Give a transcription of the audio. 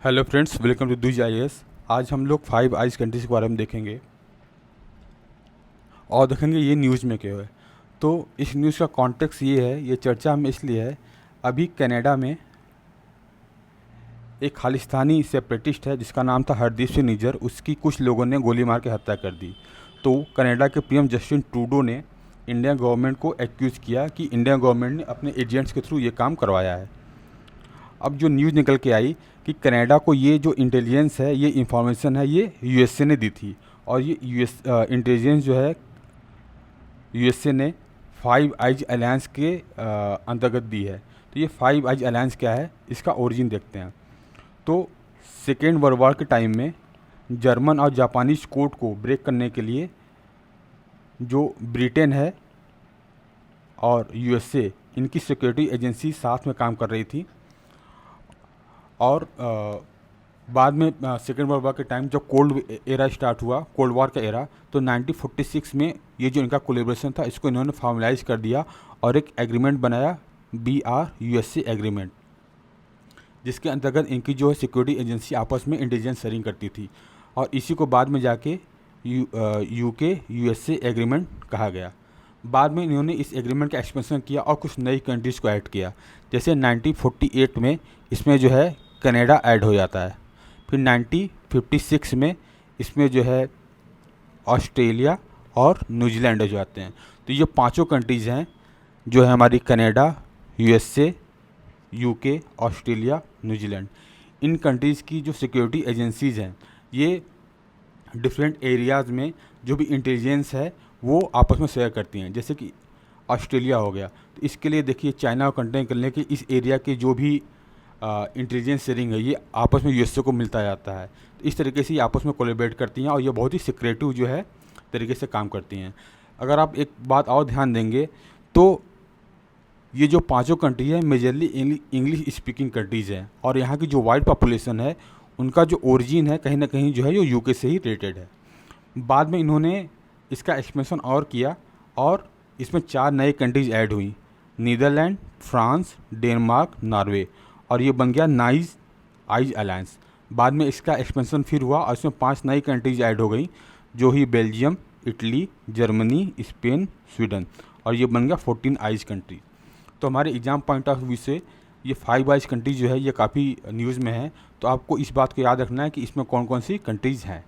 Hello friends, welcome to दूज IAS. आज हम लोग 5 आइज कंट्रीज़ के बारे में देखेंगे और देखेंगे ये न्यूज़ में क्या है। तो इस न्यूज़ का कॉन्टेक्स्ट ये है, ये चर्चा में इसलिए है, अभी कनाडा में एक खालिस्तानी सेपरेटिस्ट है जिसका नाम था हरदीप सिंह निज्जर। उसकी कुछ लोगों ने गोली मार के हत्या कर दी। तो कनाडा के पीएम जस्टिन ट्रूडो ने इंडियन गवर्नमेंट को एक्यूज़ किया कि इंडियन गवर्नमेंट ने अपने एजेंट्स के थ्रू ये काम करवाया है। अब जो न्यूज़ निकल के आई कि कनाडा को ये जो इंटेलिजेंस है, ये इंफॉर्मेशन है, ये यूएसए ने दी थी। और ये इंटेलिजेंस जो है यूएसए ने 5 आइज अलायंस के अंतर्गत दी है। तो ये 5 आइज अलायंस क्या है, इसका ओरिजिन देखते हैं। तो सेकेंड वर्ल्ड वॉर के टाइम में जर्मन और जापानीज कोड को ब्रेक करने के लिए जो ब्रिटेन है और यूएसए, इनकी सिक्योरिटी एजेंसी साथ में काम कर रही थी। और बाद में सेकेंड वर्ल्ड वॉर के टाइम जब कोल्ड एरा स्टार्ट हुआ, कोल्ड वॉर का एरा, तो 1946 में ये जो इनका कोलेब्रेशन था, इसको इन्होंने फॉर्मलाइज कर दिया और एक एग्रीमेंट बनाया, BR-USA एग्रीमेंट, जिसके अंतर्गत इनकी जो है सिक्योरिटी एजेंसी आपस में इंटेलिजेंस शेयरिंग करती थी। और इसी को बाद में जाके UK-USA एग्रीमेंट कहा गया। बाद में इन्होंने इस एग्रीमेंट का एक्सपेंशन किया और कुछ नई कंट्रीज़ को ऐड किया। जैसे 1948 में इसमें जो है कनाडा ऐड हो जाता है। फिर 1956 में इसमें जो है ऑस्ट्रेलिया और न्यूजीलैंड हो जाते हैं। तो ये पांचों कंट्रीज़ हैं जो है हमारी Canada, USA, UK, Australia, New Zealand. इन कंट्रीज़ की जो सिक्योरिटी एजेंसीज़ हैं, ये डिफरेंट एरियाज़ में जो भी इंटेलिजेंस है वो आपस में शेयर करती हैं। जैसे कि ऑस्ट्रेलिया हो गया, तो इसके लिए देखिए चाइना और कंटेन करने के इस एरिया के जो भी इंटेलिजेंस शेयरिंग है, ये आपस में यूएसए को मिलता जाता है। तो इस तरीके से ये आपस में कोलैबोरेट करती हैं और ये बहुत ही सिक्रेटिव जो है तरीके से काम करती हैं। अगर आप एक बात और ध्यान देंगे तो ये जो पांचों कंट्री है मेजरली इंग्लिश स्पीकिंग कंट्रीज़ हैं। और यहाँ की जो वाइड पॉपुलेशन है, उनका जो ओरिजिन है कहीं ना कहीं जो है ये यूके से ही रिलेटेड है। बाद में इन्होंने इसका एक्सपेंशन और किया और इसमें 4 नई कंट्रीज़ ऐड हुई, नीदरलैंड, फ्रांस, डेनमार्क, नॉर्वे। और ये बन गया 9 आइज अलायंस। बाद में इसका एक्सपेंशन फिर हुआ और इसमें 5 नई कंट्रीज़ ऐड हो गई, जो ही Belgium, Italy, Germany, Spain, Sweden. और ये बन गया 14 आइज कंट्री। तो हमारे एग्ज़ाम पॉइंट ऑफ व्यू से ये 5 आइज कंट्रीज जो है ये काफ़ी न्यूज़ में है। तो आपको इस बात को याद रखना है कि इसमें कौन कौन सी कंट्रीज़ हैं।